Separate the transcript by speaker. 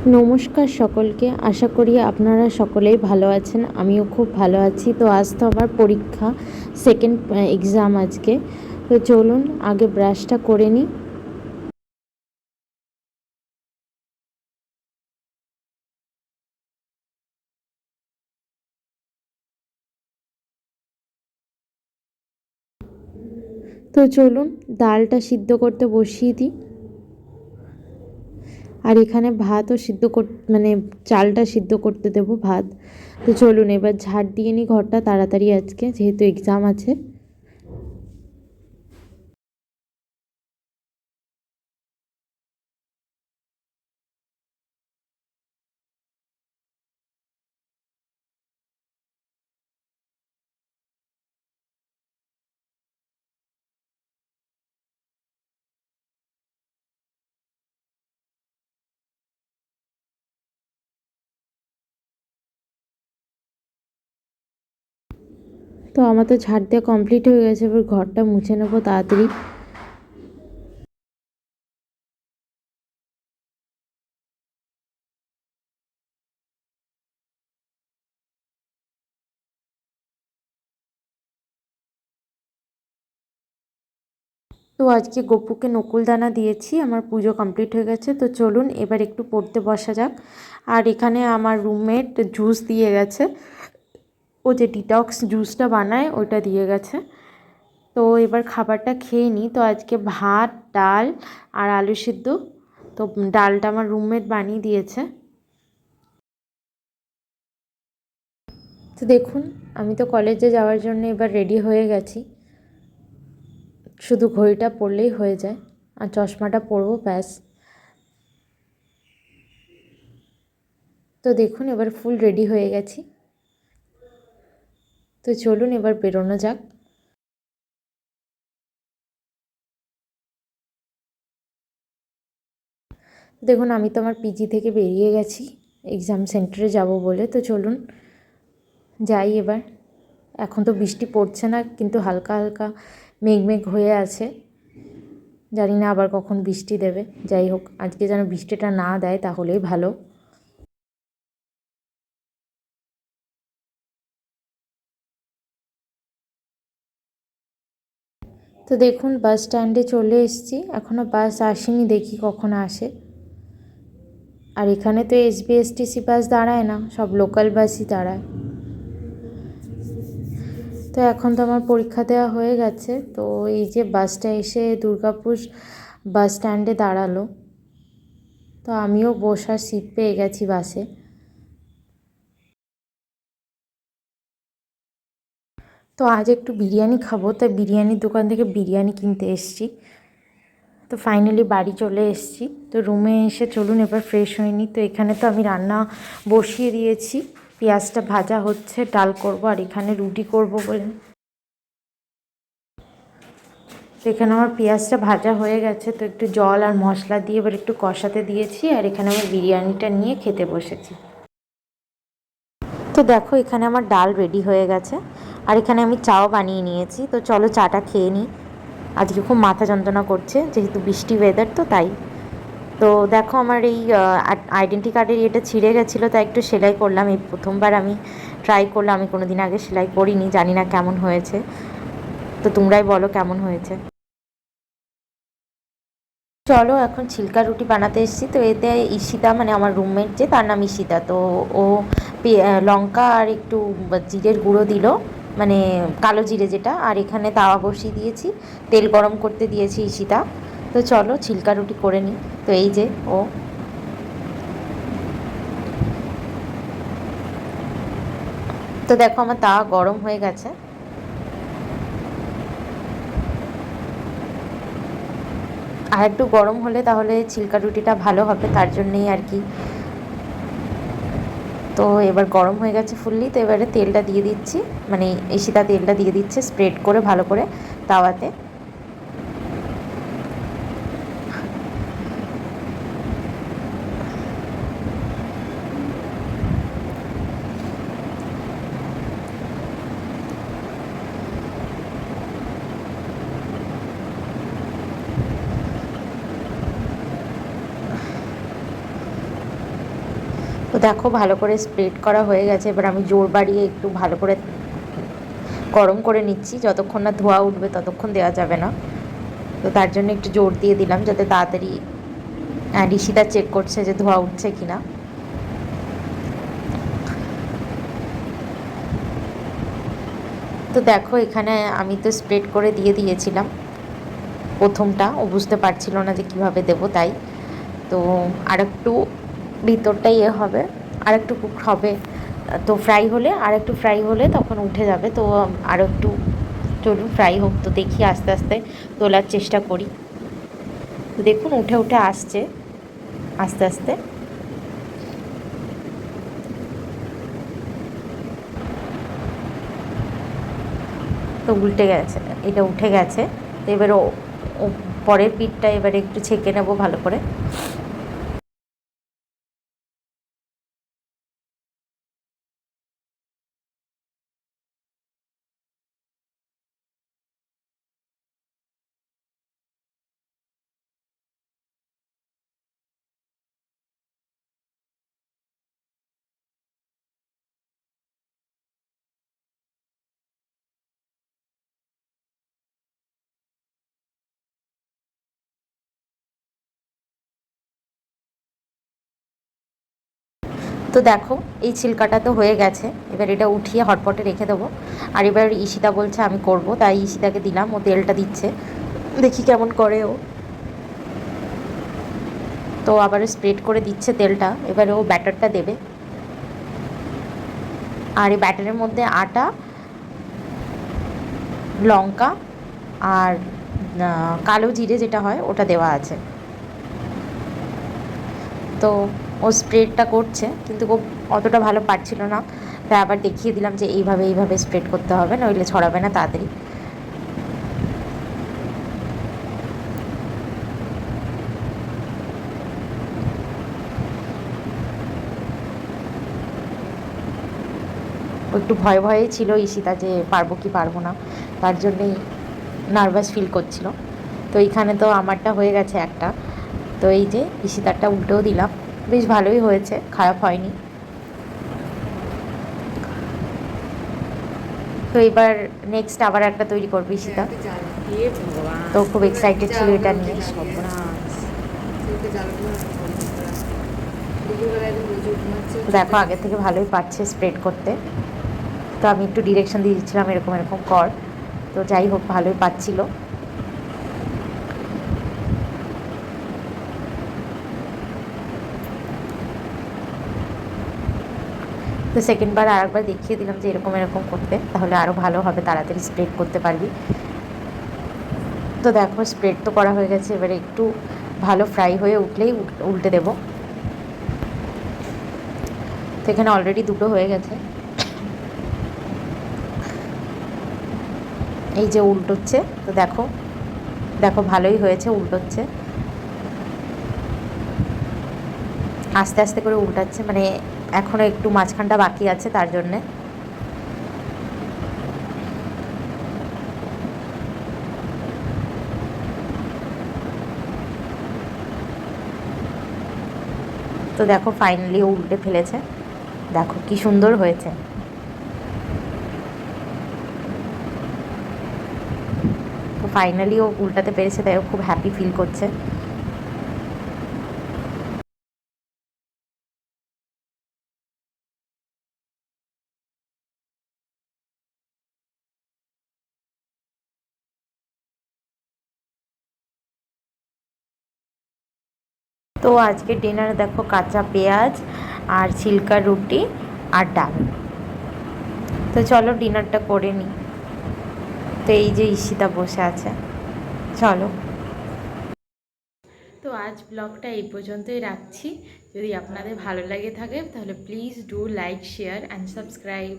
Speaker 1: নমস্কার সকলকে, আশা করি আপনারা সকলেই ভালো আছেন। আমিও খুব ভালো আছি। তো আজ তো আমার পরীক্ষা, সেকেন্ড এক্সাম আজকে। তো চলুন আগে ব্রাশটা করে নিই। তো চলুন ডালটা সিদ্ধ করতে বসিয়ে দিই। আর এখানে ভাতও সিদ্ধ মানে চালটা সিদ্ধ করতে দেবো, ভাত। তো চলুন এবার ঝাড় দিয়ে নিই ঘরটা তাড়াতাড়ি, আজকে যেহেতু এক্সাম আছে। তো আমার তো ঝাড় দেওয়া কমপ্লিট হয়ে গেছে, এবার ঘরটা মুছে নেবো তাড়াতাড়ি। তো আজকে গপুকে নকুলদানা দিয়েছি, আমার পুজো কমপ্লিট হয়ে গেছে। তো চলুন এবার একটু পড়তে বসা যাক। আর এখানে আমার রুমমেট জুস দিয়ে গেছে, ও যে ডিটক্স জুসটা বানায় ওটা দিয়ে গেছে। তো এবার খাবারটা খেয়ে নিই। তো আজকে ভাত, ডাল আর আলু সিদ্ধ। তো ডালটা আমার রুমমেট বানিয়ে দিয়েছে। তো দেখুন, আমি তো কলেজে যাওয়ার জন্য এবার রেডি হয়ে গেছি। শুধু ঘড়িটা পরলেই হয়ে যায়, আর চশমাটা পরবো, ব্যাস। তো দেখুন এবার ফুল রেডি হয়ে গেছি। তো চলুন এবার বেরোনো যাক। দেখুন আমি তো আমার পিজি থেকে বেরিয়ে গেছি এক্সাম সেন্টারে যাব বলে। তো চলুন যাই এবার। এখন তো বৃষ্টি পড়ছে না, কিন্তু হালকা হালকা মেঘ মেঘ হয়ে আছে। জানি না আবার কখন বৃষ্টি দেবে। যাই হোক, আজকে যেন বৃষ্টিটা না দেয় তাহলেই ভালো। তো দেখুন বাস স্ট্যান্ডে চলে এসেছি, এখনও বাস আসেনি, দেখি কখন আসে। আর এখানে তো এসবিএসটিসি বাস দাঁড়ায় না, সব লোকাল বাসই দাঁড়ায়। তো এখন তো আমার পরীক্ষা দেওয়া হয়ে গেছে। তো এই যে বাসটা এসে দুর্গাপুর বাস স্ট্যান্ডে দাঁড়ালো। তো আমিও বসার সিট পেয়ে গেছি বাসে। তো আজ একটু বিরিয়ানি খাবো, তাই বিরিয়ানির দোকান থেকে বিরিয়ানি কিনতে এসেছি। তো ফাইনালি বাড়ি চলে এসেছি। তো রুমে এসে চলুন এবার ফ্রেশ হয়ে নিই। তো এখানে তো আমি রান্না বসিয়ে দিয়েছি, পেঁয়াজটা ভাজা হচ্ছে, ডাল করব আর এখানে রুটি করব বলে। তো এখানে আমার পেঁয়াজটা ভাজা হয়ে গেছে। তো একটু জল আর মশলা দিয়ে এবার একটু কষাতে দিয়েছি, আর এখানে আমার বিরিয়ানিটা নিয়ে খেতে বসেছি। তো দেখো এখানে আমার ডাল রেডি হয়ে গেছে, আর এখানে আমি চাও বানিয়ে নিয়েছি। তো চলো চাটা খেয়ে নিই। আজকে খুব মাথা যন্ত্রণা করছে, যেহেতু বৃষ্টি ওয়েদার, তো তাই। তো দেখো আমার এই আইডেন্টি কার্ডের এটা ছিঁড়ে গেছিলো, তাই একটু সেলাই করলাম। এই প্রথমবার আমি ট্রাই করলাম, আমি কোনো দিন আগে সেলাই করিনি, জানি না কেমন হয়েছে। তো তোমরাই বলো কেমন হয়েছে। চলো এখন ছিলকা রুটি বানাতে এসেছি। তো এতে ঈশিতা, মানে আমার রুমমেট যে, তার নাম ঈশিতা। তো ও লঙ্কা আর একটু জিরের গুঁড়ো দিল, মানে কালো জিরে যেটা। আর এখানে তাওয়া বসিয়ে দিয়েছি, তেল গরম করতে দিয়েছি ঈশিতা। তো চলো ছিলকা রুটি করে নিই। তো এই যে ও, তো দেখো আমার তাওয়া গরম হয়ে গেছে। আর একটু গরম হলে তাহলে ছিলকা রুটিটা ভালো হবে, তার জন্যেই আর কি। তো এবার গরম হয়ে গেছে ফুললি। তো এবারে তেলটা দিয়ে দিচ্ছি, মানে ঈশিতা তেলটা দিয়ে দিচ্ছে স্প্রেড করে ভালো করে তাওয়াতে। তো দেখো ভালো করে স্প্রেড করা হয়ে গেছে। এবার আমি জোর বাড়িয়ে একটু ভালো করে গরম করে নিচ্ছি, যতক্ষণ না ধোয়া উঠবে ততক্ষণ দেওয়া যাবে না। তো তার জন্য একটু জোর দিয়ে দিলাম যাতে তাড়াতাড়ি ঋষিতা চেক করছে যে ধোয়া উঠছে কিনা। তো দেখো এখানে আমি তো স্প্রেড করে দিয়ে দিয়েছিলাম প্রথমটা, ও বুঝতে পারছিল না যে কীভাবে দেবো, তাই তো আরেকটু ভিতরটা ইয়ে হবে, আরেকটু কুক হবে, তো ফ্রাই হলে আরেকটু ফ্রাই হলে তখন উঠে যাবে। তো আরও একটু চলুন ফ্রাই হোক, তো দেখি আস্তে আস্তে তোলার চেষ্টা করি। তো দেখুন উঠে উঠে আসছে আস্তে আস্তে। তো উল্টে গেছে, এটা উঠে গেছে। তো এবার ও পরের পিঠটা এবারে একটু ছেঁকে নেবো ভালো করে। তো দেখো এই ছিলকাটা তো হয়ে গেছে, এবার এটা উঠিয়ে হটপটে রেখে দেবো। আর এবার ঈশিতা বলছে আমি করব, তাই ঈশিতাকে দিলাম, ও তেলটা দিচ্ছে, দেখি কেমন করে ও। তো আবার স্প্রেড করে দিচ্ছে তেলটা, এবারে ও ব্যাটারটা দেবে। আর এই ব্যাটারের মধ্যে আটা, লঙ্কা আর কালো জিরে যেটা হয় ওটা দেওয়া আছে। তো ও স্প্রেডটা করছে, কিন্তু ও অতটা ভালো পারছিল না, তাই আবার দেখিয়ে দিলাম যে এইভাবে এইভাবে স্প্রেড করতে হবে, নইলে ছড়াবে না তাড়াতাড়ি। ও একটু ভয়ে ভয়ে ছিল ঈশিতা, যে পারবো কি পারবো না, তার জন্যেই নার্ভাস ফিল করছিল। তো এইখানে তো আমারটা হয়ে গেছে একটা, তো এই যে ঈশিতারটা উল্টেও দিলাম, বেশ ভালোই হয়েছে, খারাপ হয়নি। তো এবার নেক্সট আবার একটা তৈরি করবো ঈশিতা, তো খুব এক্সাইটেড ছিল এটা নিয়ে। দেখো আগে থেকে ভালোই পারছে স্প্রেড করতে, তো আমি একটু ডিরেকশন দিয়ে দিচ্ছিলাম এরকম এরকম কর, তো যাই হোক ভালোই পাচ্ছিল। তো সেকেন্ডবার আর একবার দেখিয়ে দিলাম যে এরকম এরকম করতে, তাহলে আরও ভালো হবে, তাড়াতাড়ি স্প্রেড করতে পারবি। তো দেখো স্প্রেড তো করা হয়ে গেছে, এবারে একটু ভালো ফ্রাই হয়ে উঠলেই উল্টে দেবো। তো এখানে অলরেডি দুটো হয়ে গেছে, এই যে উল্টোচ্ছে, তো দেখো দেখো ভালোই হয়েছে, উল্টোচ্ছে আস্তে আস্তে করে উল্টাচ্ছে, মানে এখনও একটু মাঝখানটা বাকি আছে তার জন্যে। তো দেখো ফাইনালি ও উল্টে ফেলেছে, দেখো কি সুন্দর হয়েছে। তো ফাইনালি ও উল্টাতে পেরেছে, তাই ও খুব হ্যাপি ফিল করছে। তো আজকে ডিনারে দেখো কাঁচা পেঁয়াজ আর ছিলকা রুটি আর ডাল। তো চলো ডিনারটা করে নিই। তো এই যে ঈশিতা বসে আছে, চলো। তো আজ ব্লগটা এই পর্যন্তই রাখছি। যদি আপনাদের ভালো লাগে থাকে তাহলে please do like, share and subscribe.